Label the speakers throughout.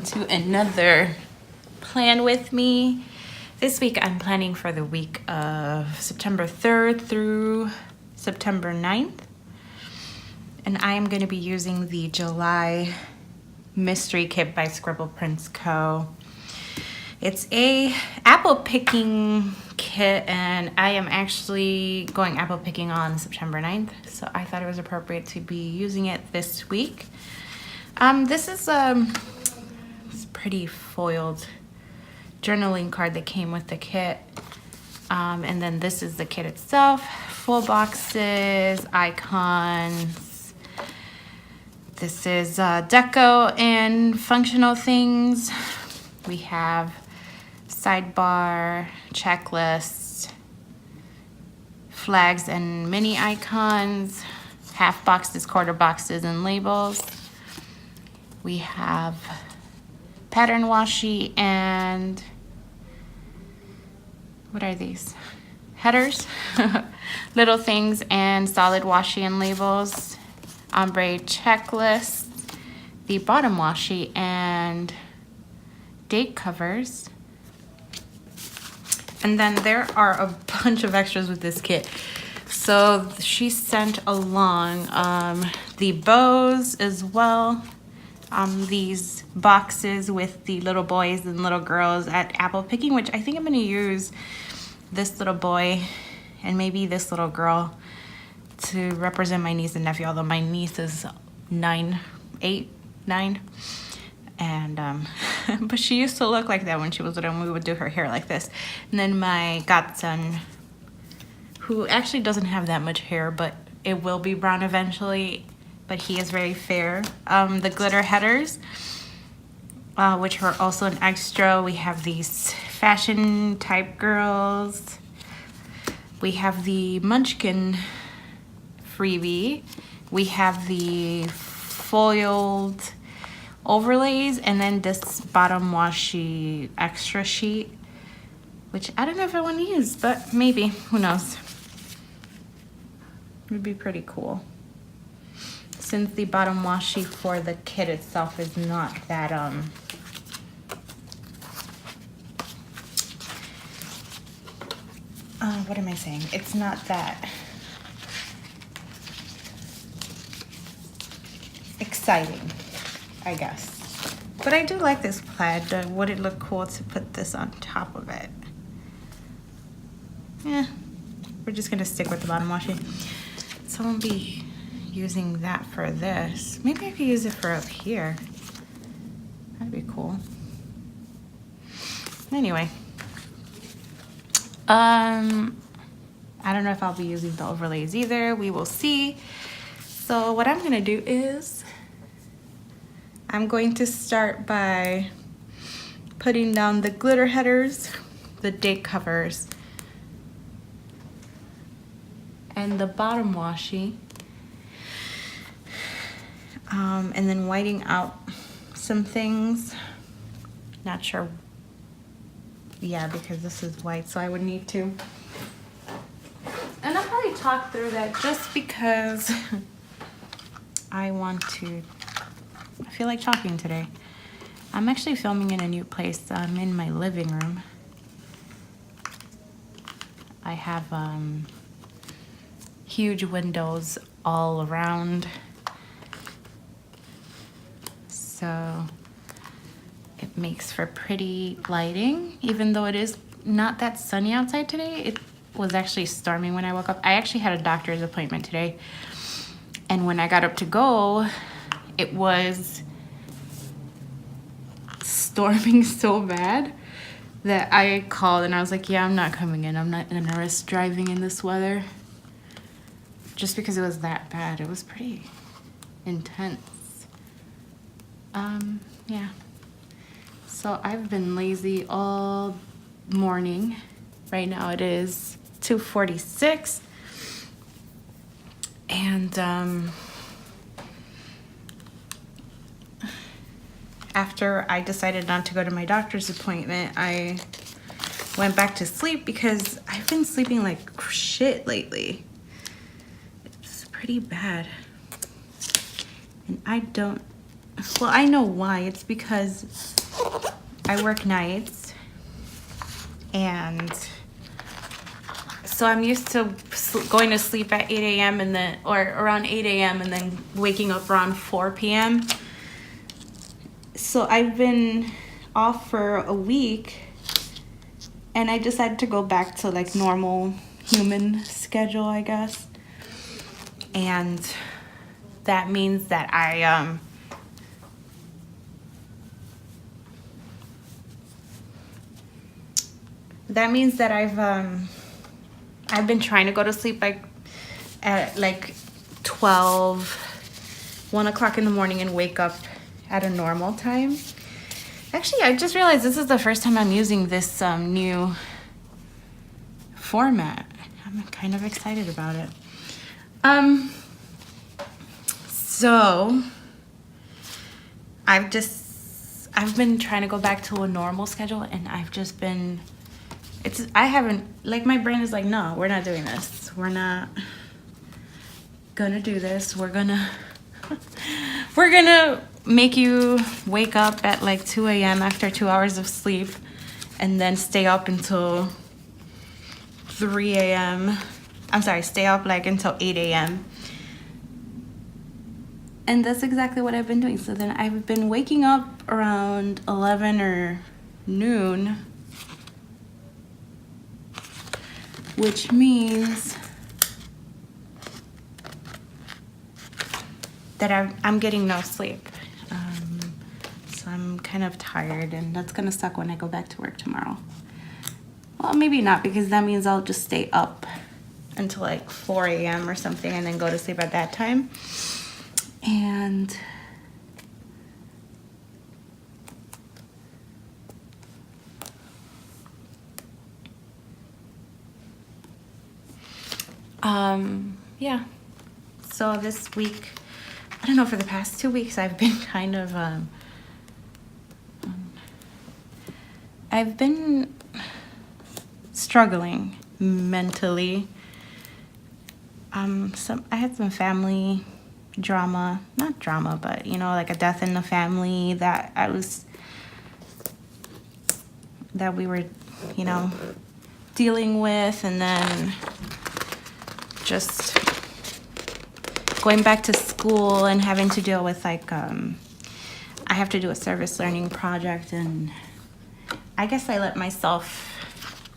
Speaker 1: to another plan with me. This week I'm planning for the week of September 3rd through September 9th. And I am going to be using the July Mystery Kit by Scribble Prints Co. It's a apple picking kit, and I am actually going apple picking on September 9th, so I thought it was appropriate to be using it this week. This is this pretty foiled journaling card that came with the kit, and then this is the kit itself. Full boxes, icons. This is deco and functional things. We have sidebar, checklists, flags and mini icons, half boxes, quarter boxes, and labels. We have pattern washi and what are these? Headers, little things, and solid washi and labels, ombre checklist, the bottom washi, and date covers. And then there are a bunch of extras with this kit. So she sent along the bows as well. These boxes with the little boys and little girls at apple picking, which I think I'm going to use this little boy and maybe this little girl to represent my niece and nephew, although my niece is 9. And but she used to look like that when she was little, and we would do her hair like this. And then my godson, who actually doesn't have that much hair, but it will be brown eventually, but he is very fair. The glitter headers, which are also an extra. We have these fashion type girls. We have the Munchkin freebie. We have the foiled overlays, and then this bottom washi extra sheet, which I don't know if I want to use, but maybe, who knows. It would be pretty cool, since the bottom washi for the kit itself is not that what am I saying? It's not that exciting, I guess. But I do like this plaid. Would it look cool to put this on top of it? Yeah, we're just gonna stick with the bottom washi. So I won't be using that for this. Maybe I could use it for up here. That'd be cool. Anyway, I don't know if I'll be using the overlays either. We will see. So what I'm gonna do is I'm going to start by putting down the glitter headers, the date covers, and the bottom washi, and then whiting out some things. Not sure. Yeah, because this is white, so I would need to. And I'll probably talk through that just because I feel like talking today. I'm actually filming in a new place. I'm in my living room. I have huge windows all around, so it makes for pretty lighting, even though it is not that sunny outside today. It was actually storming when I woke up. I actually had a doctor's appointment today, and when I got up to go, it was storming so bad that I called and I was like, yeah, I'm not coming in. I'm not gonna risk driving in this weather, just because it was that bad. It was pretty intense. Yeah. So I've been lazy all morning. Right now it is 2:46, and after I decided not to go to my doctor's appointment, I went back to sleep because I've been sleeping like shit lately. It's pretty bad, and I don't well, I know why. It's because I work nights, and so I'm used to going to sleep at 8 a.m. and then, or around 8 a.m. and then waking up around 4 p.m. So I've been off for a week, and I decided to go back to like normal human schedule, I guess. And that means that I've been trying to go to sleep like at like 1 o'clock in the morning and wake up at a normal time. Actually, I just realized this is the first time I'm using this new format. I'm kind of excited about it. So I've been trying to go back to a normal schedule, and my brain is like, no, we're not doing this. We're not gonna do this. We're gonna make you wake up at like 2 a.m. after 2 hours of sleep and then stay up until 3 a.m. I'm sorry, stay up like until 8 a.m. And that's exactly what I've been doing. So then I've been waking up around 11 or noon, which means that I'm getting no sleep. So I'm kind of tired, and that's gonna suck when I go back to work tomorrow. Well, maybe not, because that means I'll just stay up until like 4 a.m. or something and then go to sleep at that time. And yeah. So this week, I don't know, for the past 2 weeks, I've been kind of, I've been struggling mentally. I had some family drama, not drama, but like a death in the family that we were, dealing with, and then just going back to school and having to deal with I have to do a service learning project, and I guess I let myself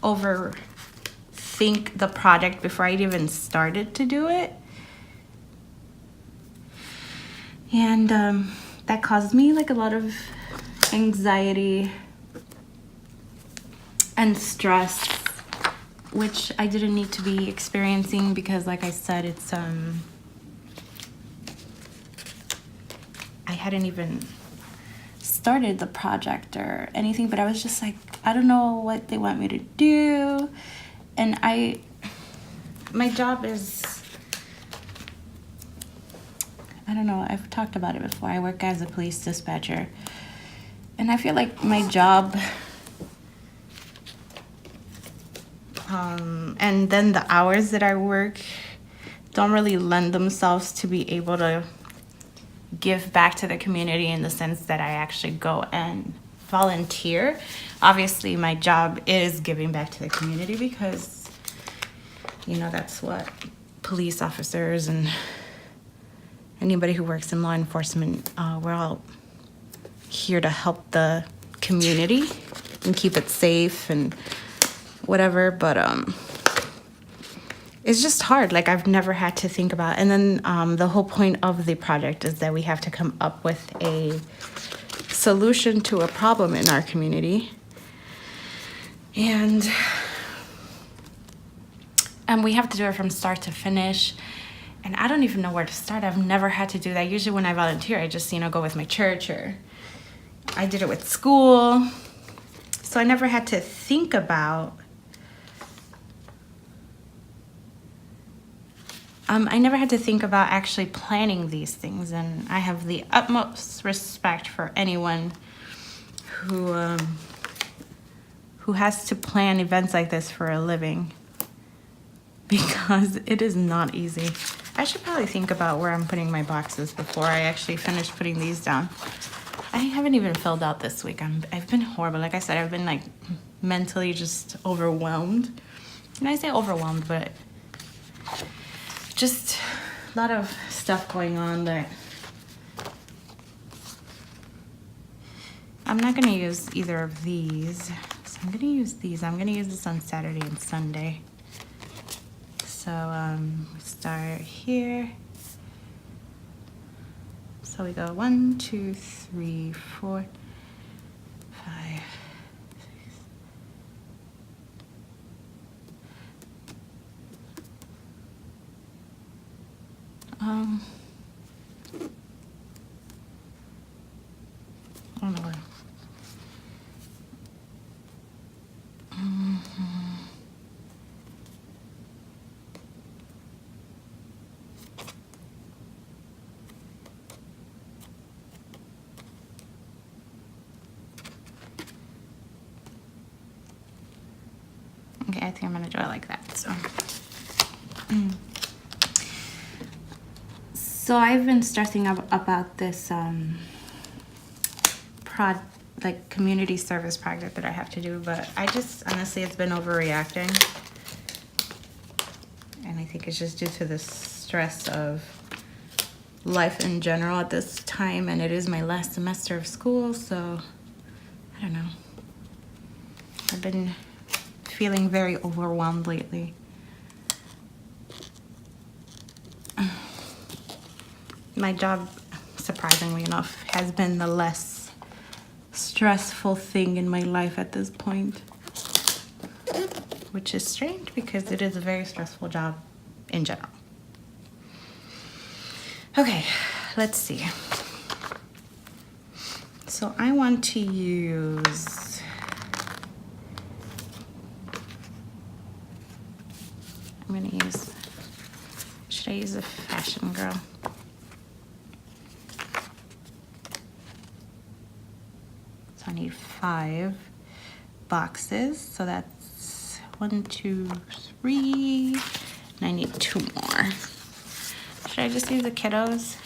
Speaker 1: overthink the project before I even started to do it. And that caused me like a lot of anxiety and stress, which I didn't need to be experiencing, because like I said, it's I hadn't even started the project or anything, but I was just like, I don't know what they want me to do. And my job is, I don't know, I've talked about it before. I work as a police dispatcher, and I feel like my job, and then the hours that I work don't really lend themselves to be able to give back to the community in the sense that I actually go and volunteer. Obviously, my job is giving back to the community, because, that's what police officers and anybody who works in law enforcement, we're all here to help the community and keep it safe and whatever. But it's just hard. Like, I've never had to think about, and then the whole point of the project is that we have to come up with a solution to a problem in our community. And we have to do it from start to finish. And I don't even know where to start. I've never had to do that. Usually when I volunteer, I just, go with my church, or I did it with school. So I never had to think about, actually planning these things. And I have the utmost respect for anyone who has to plan events like this for a living, because it is not easy. I should probably think about where I'm putting my boxes before I actually finish putting these down. I haven't even filled out this week. I've been horrible. Like I said, I've been like mentally just overwhelmed. And I say overwhelmed, but just a lot of stuff going on that I'm not gonna use either of these. So I'm gonna use these. I'm gonna use this on Saturday and Sunday. So we start here. So we go 1, 2, 3, 4, 5, 6. I don't know where. Okay, I think I'm gonna do it like that. So I've been stressing about this like community service project that I have to do, but I just honestly, it's been overreacting, and I think it's just due to the stress of life in general at this time, and it is my last semester of school, so I don't know. I've been feeling very overwhelmed lately. My job, surprisingly enough, has been the less stressful thing in my life at this point, which is strange because it is a very stressful job in general. Okay, let's see. So I want to use, should I use a Fashion Girl? So I need 5 boxes. So that's 1, 2, 3, and I need 2 more. Should I just use the kiddos?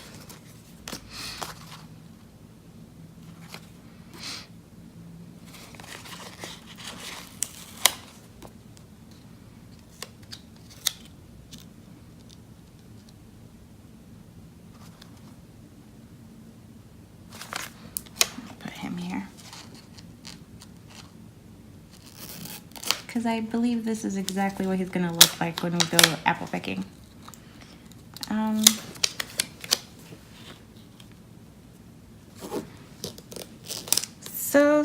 Speaker 1: Put him here. Because I believe this is exactly what he's gonna look like when we go apple picking. So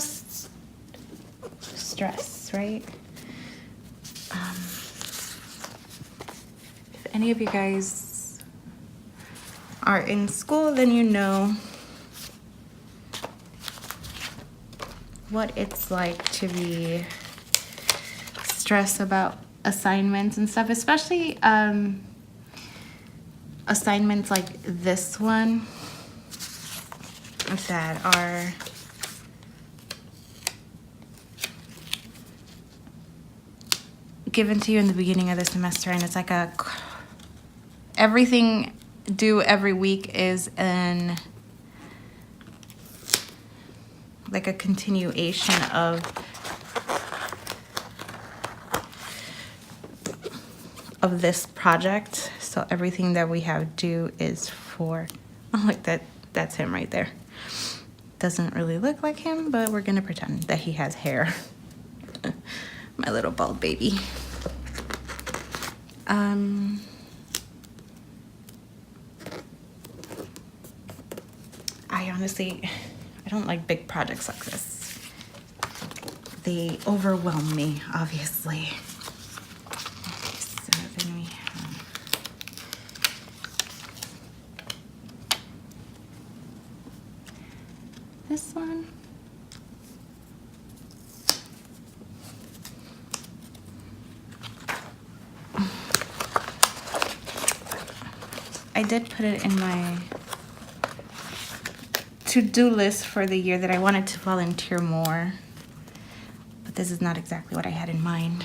Speaker 1: stress, right? If any of you guys are in school, then you know what it's like to be stressed about assignments and stuff, especially assignments like this one that are given to you in the beginning of the semester, and it's like everything due every week is like a continuation of this project. So everything that we have due is for, oh, like that's him right there. Doesn't really look like him, but we're gonna pretend that he has hair. My little bald baby. I don't like big projects like this. They overwhelm me, obviously. Okay, so then we have this one. I did put it in my to-do list for the year that I wanted to volunteer more, but this is not exactly what I had in mind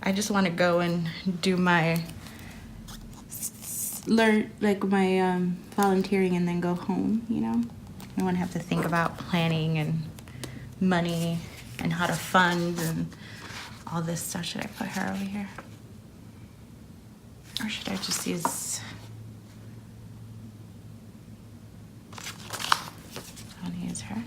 Speaker 1: I just want to go and do my volunteering and then go home, you know? I don't want to have to think about planning and money and how to fund and all this stuff. Should I put her over here? Or should I just use... I want to use her.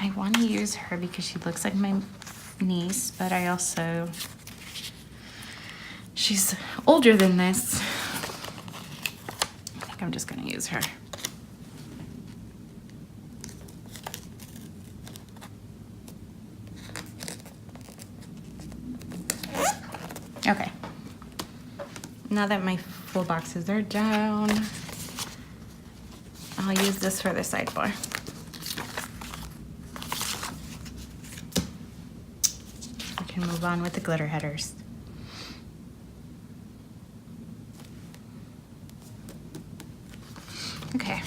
Speaker 1: I want to use her because she looks like my niece, but I also... She's older than this. I think I'm just going to use her. Okay. Now that my full boxes are down, I'll use this for the sidebar. We can move on with the glitter headers. Okay.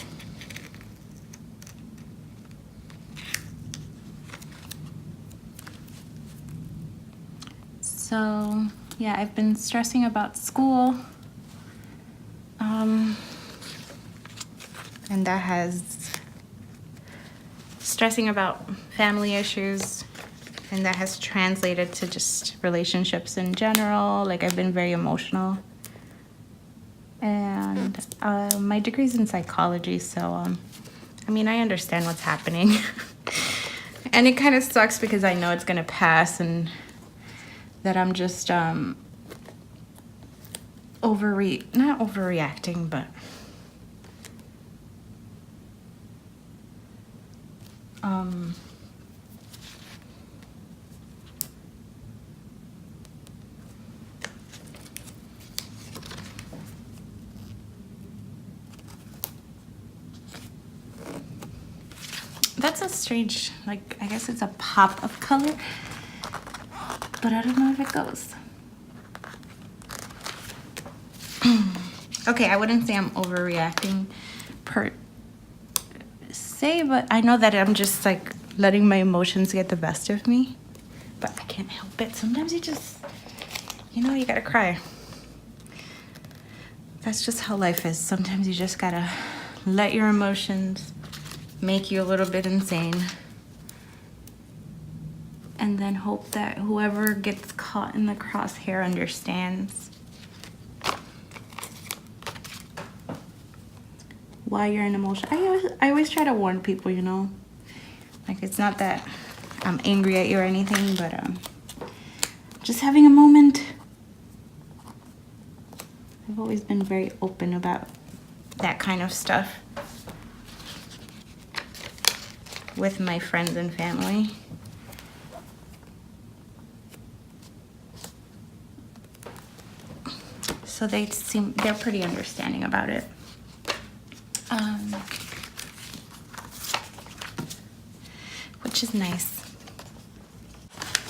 Speaker 1: So, yeah, I've been stressing about school. And that has stressing about family issues, and that has translated to just relationships in general. Like, I've been very emotional. And my degree's in psychology, so I mean, I understand what's happening. And it kind of sucks because I know it's gonna pass, and that I'm just not overreacting, but that's a strange, like, I guess it's a pop of color, but I don't know if it goes. Okay, I wouldn't say I'm overreacting per se, but I know that I'm just like letting my emotions get the best of me, but I can't help it. Sometimes you just, you know, you gotta cry. That's just how life is. Sometimes you just gotta let your emotions make you a little bit insane, and then hope that whoever gets caught in the crosshair understands why you're an emotion. I always try to warn people, you know, like, it's not that I'm angry at you or anything, but just having a moment. I've always been very open about that kind of stuff with my friends and family. So they're pretty understanding about it. Which is nice.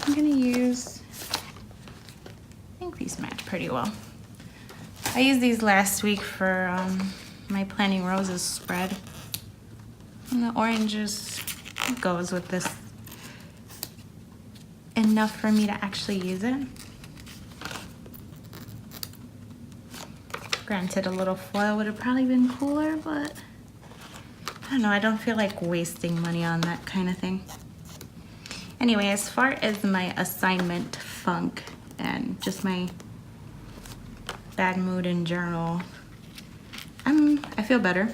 Speaker 1: I'm gonna use, I think these match pretty well. I used these last week for my Planting Roses spread. And the oranges goes with this enough for me to actually use it. Granted, a little foil would have probably been cooler, but I don't know, I don't feel like wasting money on that kind of thing. Anyway, as far as my assignment funk and just my bad mood in general, I feel better.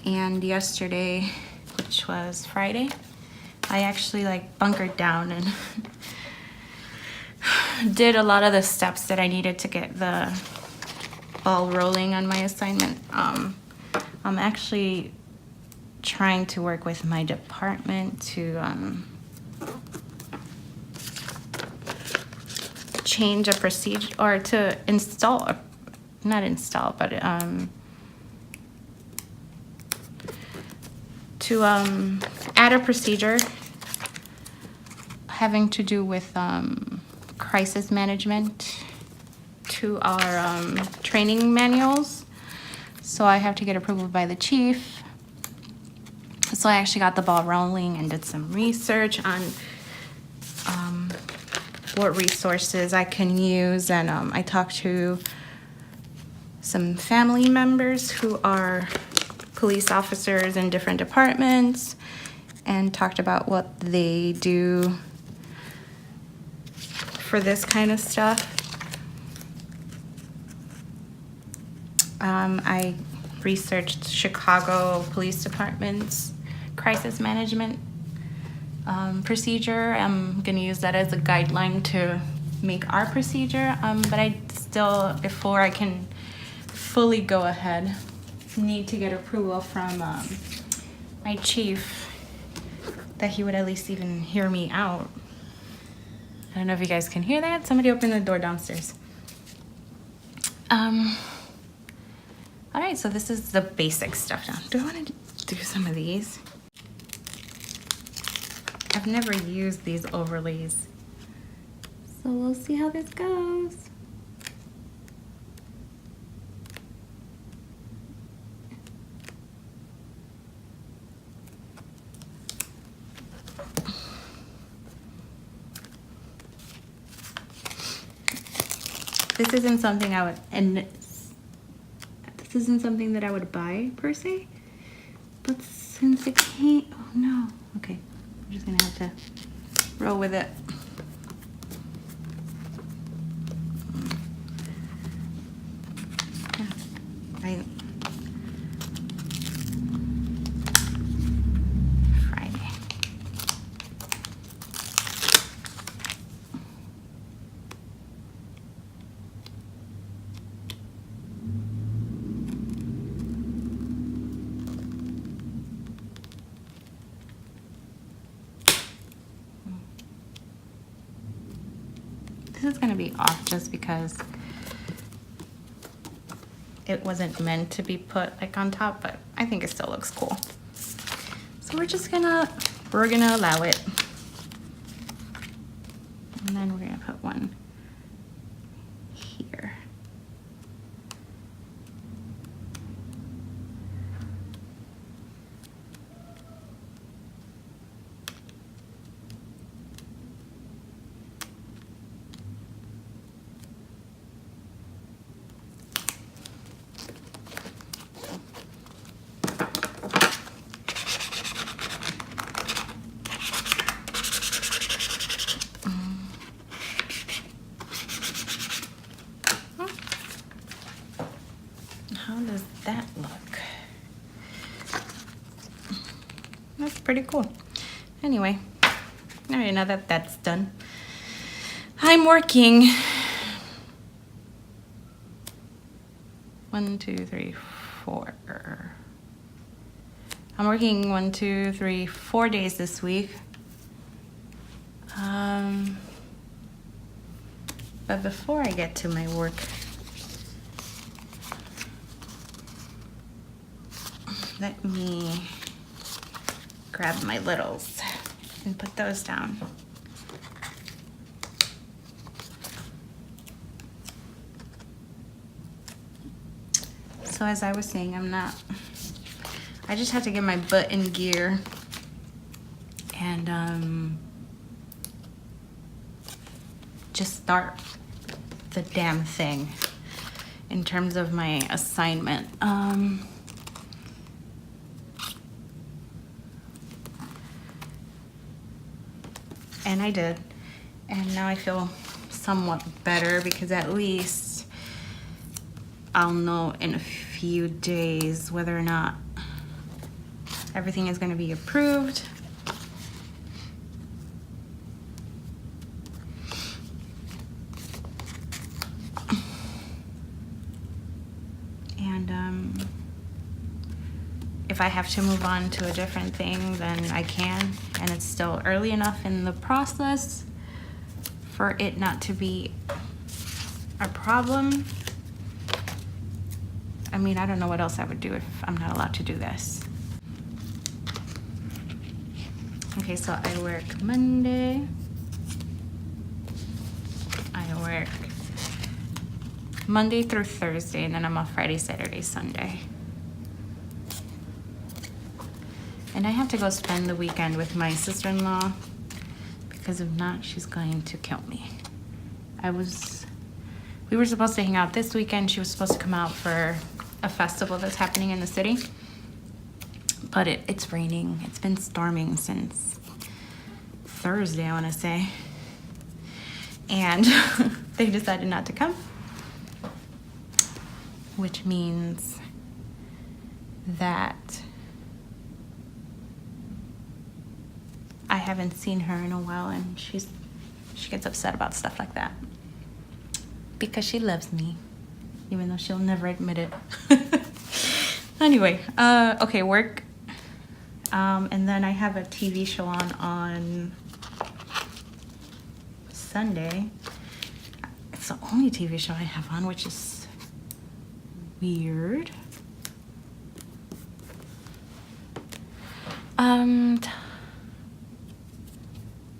Speaker 1: And yesterday, which was Friday, I actually like bunkered down and did a lot of the steps that I needed to get the ball rolling on my assignment. I'm actually trying to work with my department to change a procedure, or to install, not install, but to add a procedure having to do with crisis management to our training manuals. So I have to get approval by the chief, So I actually got the ball rolling and did some research on what resources I can use, and I talked to some family members who are police officers in different departments and talked about what they do for this kind of stuff. I researched Chicago Police Department's crisis management procedure. I'm gonna use that as a guideline to make our procedure, but I still, before I can fully go ahead, need to get approval from my chief that he would at least even hear me out. I don't know if you guys can hear that. Somebody opened the door downstairs. All right, so this is the basic stuff now. Do I want to do some of these? I've never used these overlays, so we'll see how this goes. This isn't something I would, and this isn't something that I would buy per se, but since it can't, oh no, okay, I'm just gonna have to roll with it. Right. Friday. This is gonna be off just because it wasn't meant to be put like on top, but I think it still looks cool. So we're gonna allow it. And then we're gonna put one here. How does that look? That's pretty cool. Anyway, all right, now that that's done, I'm working 1, 2, 3, 4. I'm working 1, 2, 3, 4 days this week. But before I get to my work, let me grab my littles and put those down. So as I was saying, I just have to get my butt in gear and just start the damn thing in terms of my assignment. And I did, and now I feel somewhat better because at least I'll know in a few days whether or not everything is going to be approved. And if I have to move on to a different thing, then I can, and it's still early enough in the process for it not to be a problem. I mean, I don't know what else I would do if I'm not allowed to do this. Okay, so I work Monday. I work Monday through Thursday, and then I'm off Friday, Saturday, Sunday. And I have to go spend the weekend with my sister-in-law because if not, she's going to kill me. We were supposed to hang out this weekend. She was supposed to come out for a festival that's happening in the city. But it's raining. It's been storming since Thursday, I want to say. And they decided not to come. Which means that I haven't seen her in a while, and she gets upset about stuff like that because she loves me, even though she'll never admit it. Anyway, okay, work, and then I have a TV show on Sunday. It's the only TV show I have on, which is weird. I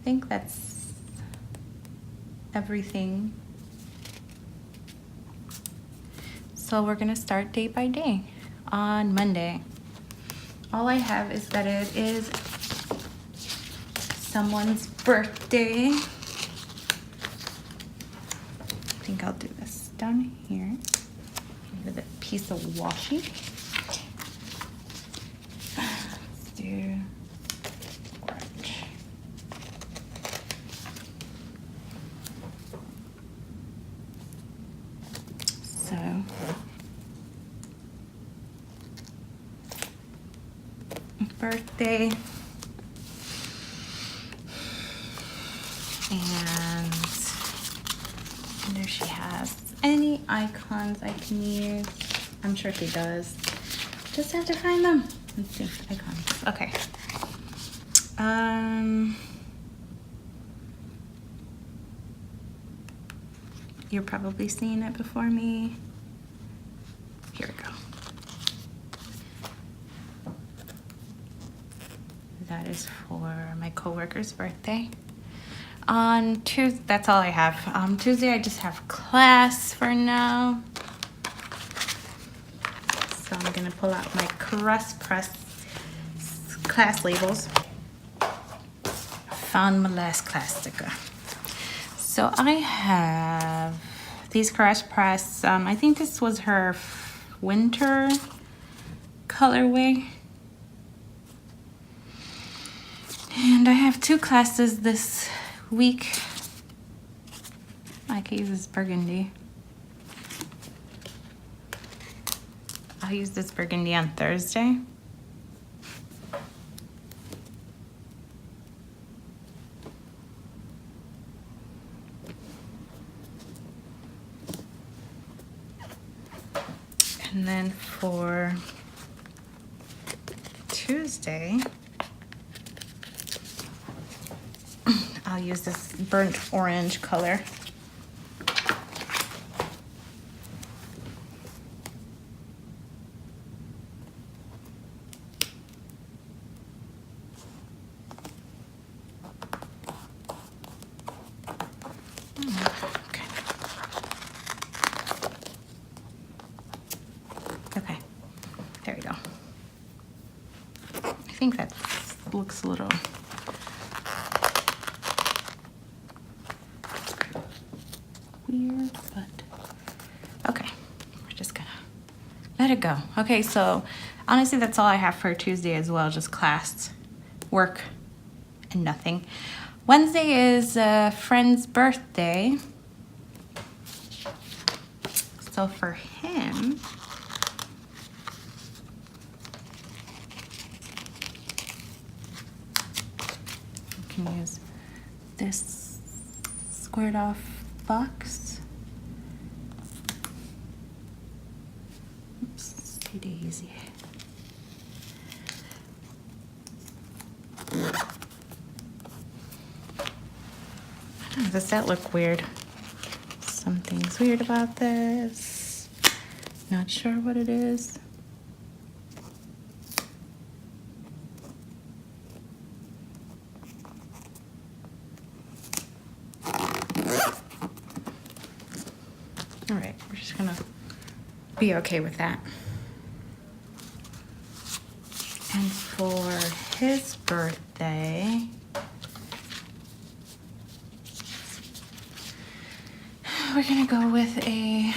Speaker 1: think that's everything. So we're gonna start day by day on Monday. All I have is that it is someone's birthday. I think I'll do this down here with a piece of washi. Let's do orange. So birthday, and there she has any icons I can use. I'm sure she does. Just have to find them. Let's see, icons. Okay. You're probably seeing it before me. Here we go. That is for my coworker's birthday. On Tuesday, that's all I have. Tuesday, I just have class for now. So I'm gonna pull out my Crust Press class labels. Found my last class sticker. So I have these Crust Press. I think this was her winter colorway. And I have 2 classes this week. I could use this burgundy. I'll use this burgundy on Thursday. And then for Tuesday, I'll use this burnt orange color. Okay, there we go. I think that looks a little weird, but okay, we're just gonna let it go. Okay, so honestly, that's all I have for Tuesday as well, just class, work, and nothing. Wednesday is a friend's birthday, so for him, you can use this squared off box. Oops, daisy. Does that look weird? Something's weird about this. Not sure what it is. All right, we're just gonna be okay with that. And for his birthday, we're gonna go with a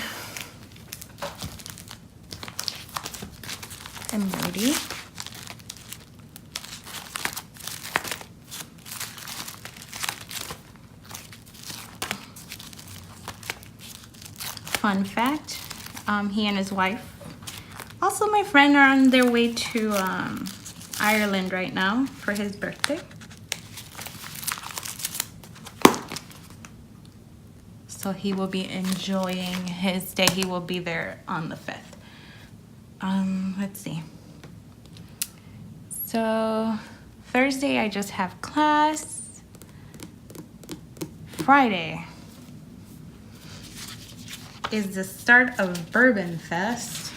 Speaker 1: emoji. Fun fact, he and his wife, also my friend, are on their way to Ireland right now for his birthday. So he will be enjoying his day. He will be there on the 5th. Let's see. So Thursday I just have class. Friday is the start of Bourbon Fest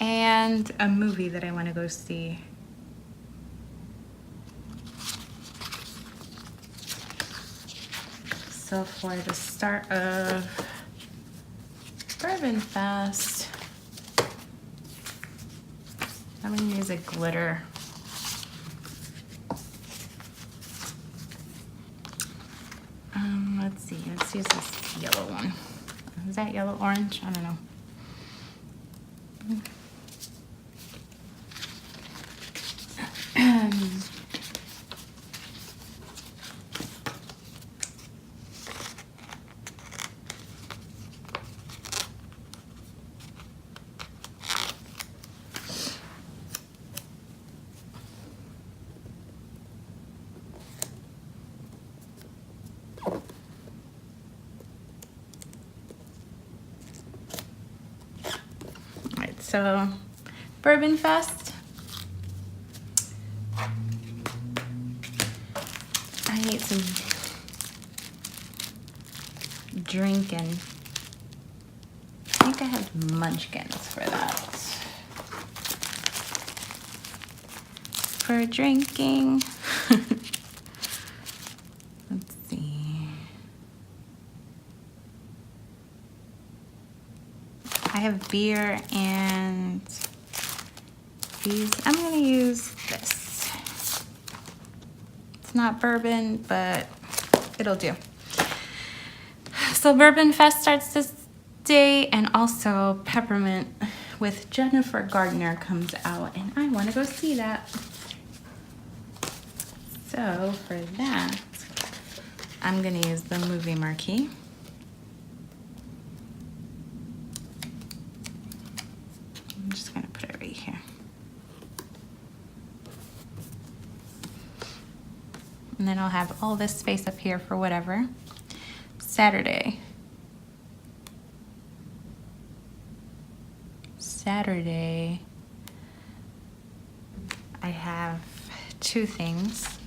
Speaker 1: and a movie that I want to go see. So for the start of Bourbon Fest, I'm gonna use a glitter. Let's see, let's use this yellow one. Is that yellow orange? I don't know. So, Bourbon Fest. I need some drinking. I think I have munchkins for that. For drinking. Let's see. I have beer and these. I'm gonna use this. It's not bourbon, but it'll do. So Bourbon Fest starts this day, and also Peppermint with Jennifer Gardner comes out, and I want to go see that. So for that, I'm gonna use the movie marquee. I'm just gonna put it right here. And then I'll have all this space up here for whatever. Saturday. I have two things.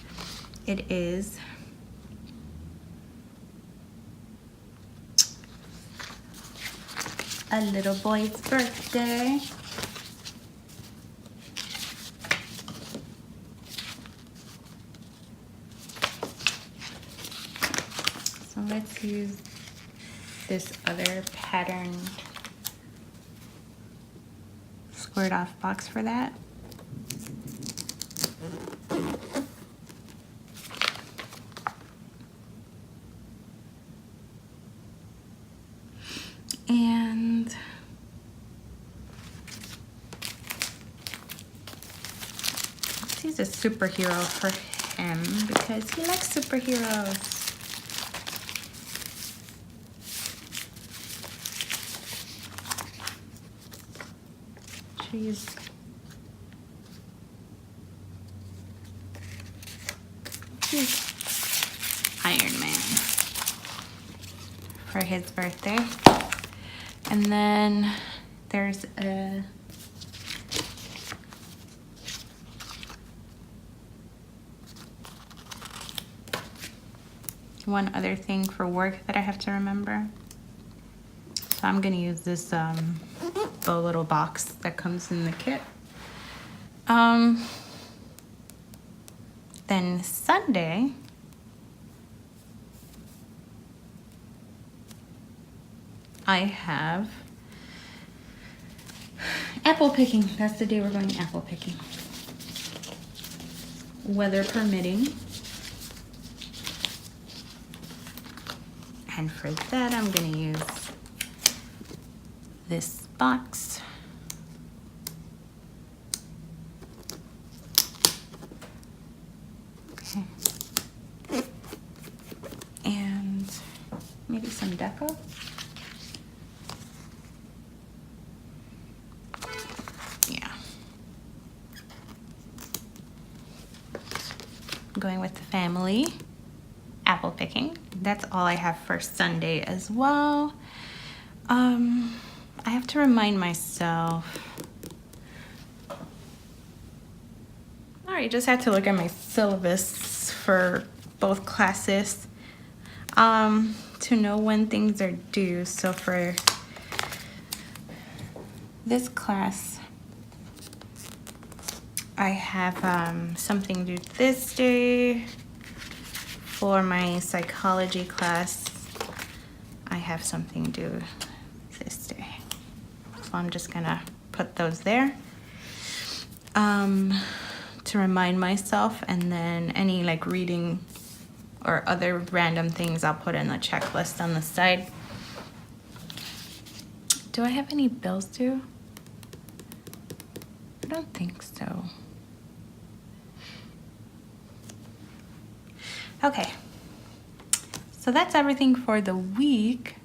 Speaker 1: It is a little boy's birthday. So let's use this other patterned squared off box for that. And let's use a superhero for him because he likes superheroes. Use Iron Man for his birthday. And then there's a one other thing for work that I have to remember. So I'm gonna use this the little box that comes in the kit. Then Sunday, I have apple picking. That's the day we're going apple picking. Weather permitting. And for that, I'm gonna use this box. Okay. And maybe some deco. Yeah. Going with the family. Apple picking. That's all I have for Sunday as well. I have to remind myself. I just had to look at my syllabus for both classes to know when things are due. So for this class, I have something due this day. For my psychology class, I have something due this day. So I'm just gonna put those there to remind myself, and then any like reading or other random things I'll put in the checklist on the side. Do I have any bills due? I don't think so. Okay, so that's everything for the week.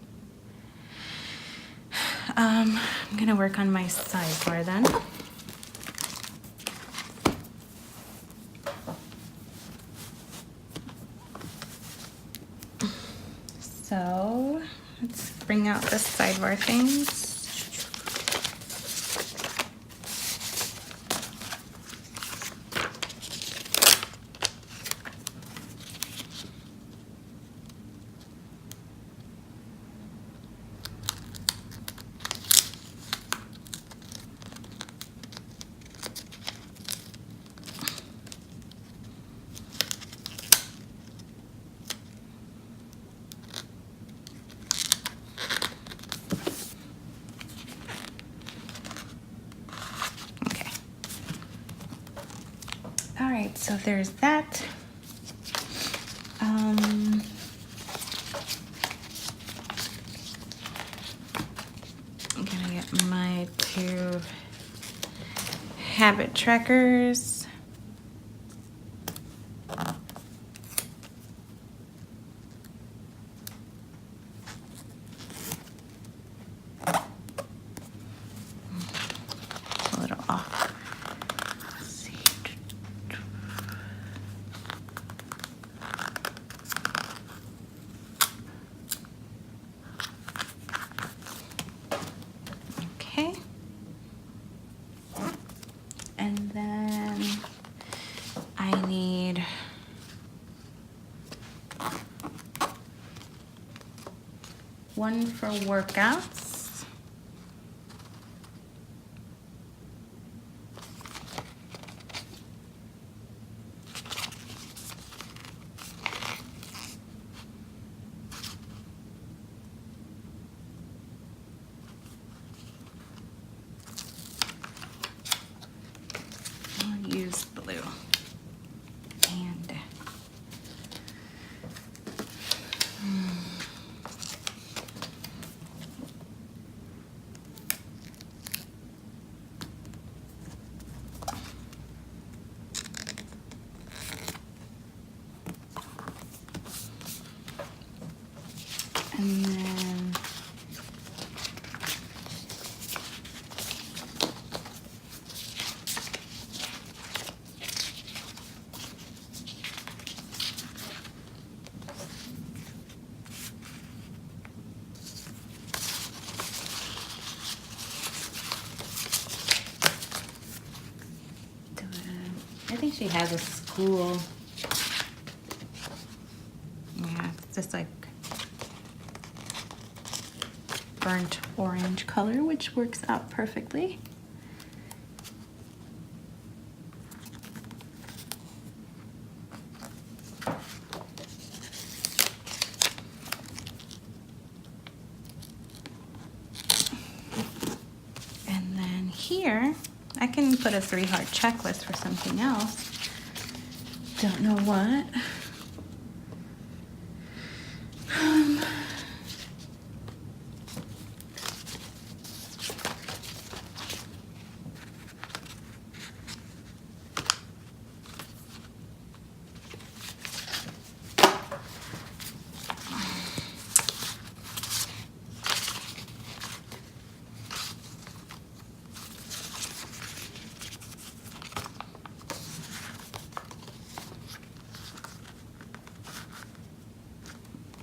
Speaker 1: I'm gonna work on my sidebar then. So let's bring out the sidebar things. All right, so there's that. I'm gonna get my 2 habit trackers. A little off. Let's see. Okay. And then I need one for workouts. Use blue. And then I think she has a school. Yeah, it's just like burnt orange color, which works out perfectly. And then here here. I can put a 3-heart checklist for something else. Don't know what.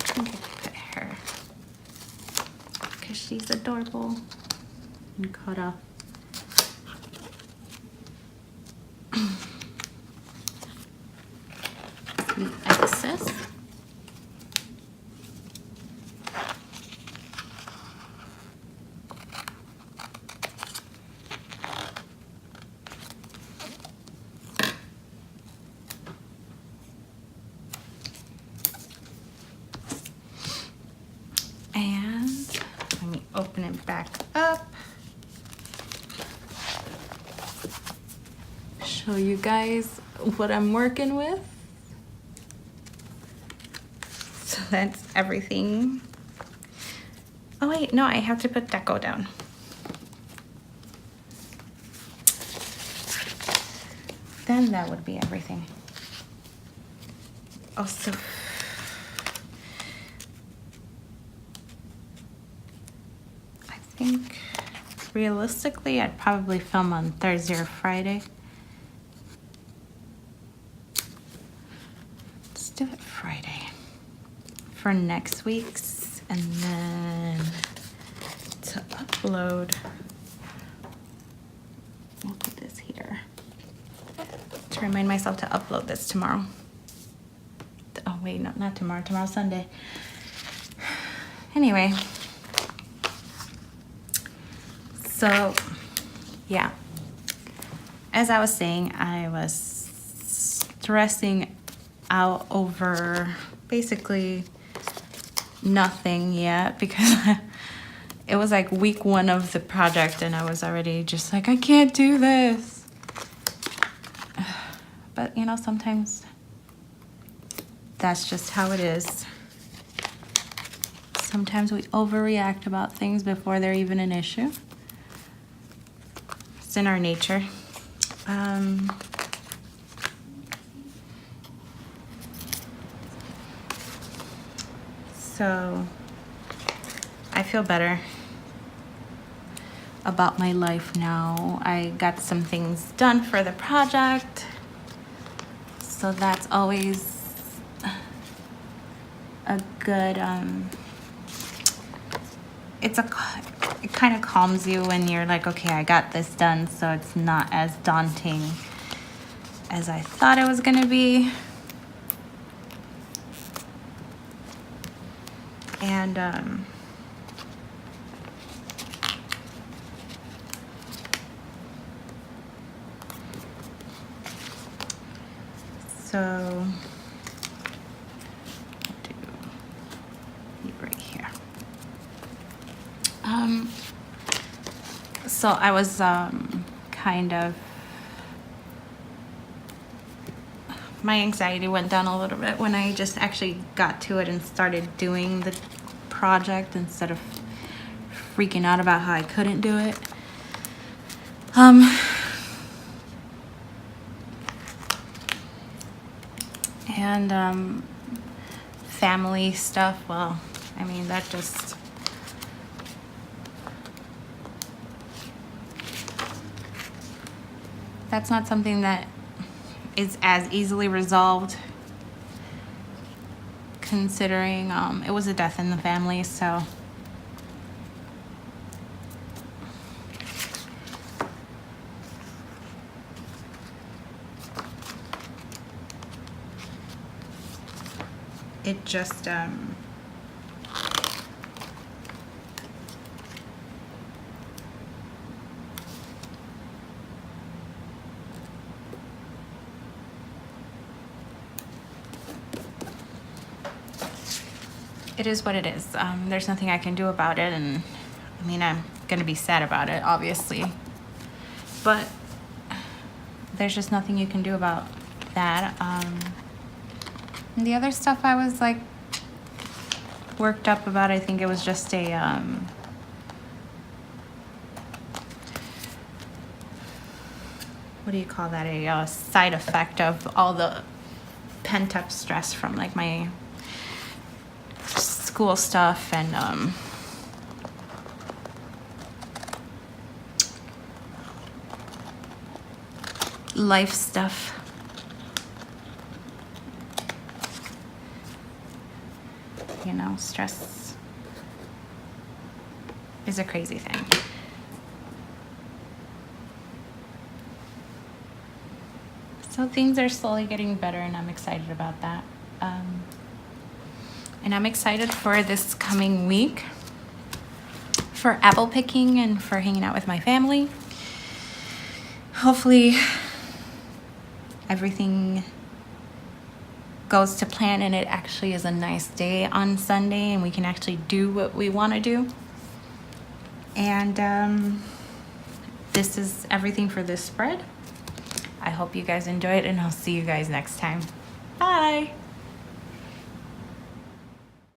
Speaker 1: Put her because she's adorable and caught up. The excess. Open it back up. Show you guys what I'm working with. So that's everything. Oh wait, no, I have to put deco down. Then that would be everything. Also, I think realistically I'd probably film on Thursday or Friday. Let's do it Friday for next week's, and then to upload, we'll put this here to remind myself to upload this tomorrow. Oh wait, no, not tomorrow, tomorrow's Sunday. Anyway, so yeah, as I was saying, I was stressing out over basically nothing yet because it was like week 1 of the project and I was already just like, I can't do this. But you know, sometimes that's just how it is. Sometimes we overreact about things before they're even an issue. It's in our nature. So I feel better about my life now. I got some things done for the project. So that's always a good, it kind of calms you when you're like, okay, I got this done, so it's not as daunting as I thought it was gonna be. And so right here. So I was kind of, my anxiety went down a little bit when I just actually got to it and started doing the project instead of freaking out about how I couldn't do it. And family stuff, well, I mean, that just, that's not something that is as easily resolved, considering it was a death in the family, so it just it is what it is. There's nothing I can do about it, and I mean, I'm gonna be sad about it, obviously. but there's just nothing you can do about that. And the other stuff I was like worked up about, I think it was just a what do you call that, a side effect of all the pent-up stress from like my school stuff and life stuff. You know, stress is a crazy thing. So things are slowly getting better, and I'm excited about that. And I'm excited for this coming week for apple picking and for hanging out with my family. Hopefully everything goes to plan and it actually is a nice day on Sunday and we can actually do what we want to do. And this is everything for this spread. I hope you guys enjoy it, and I'll see you guys next time. Bye.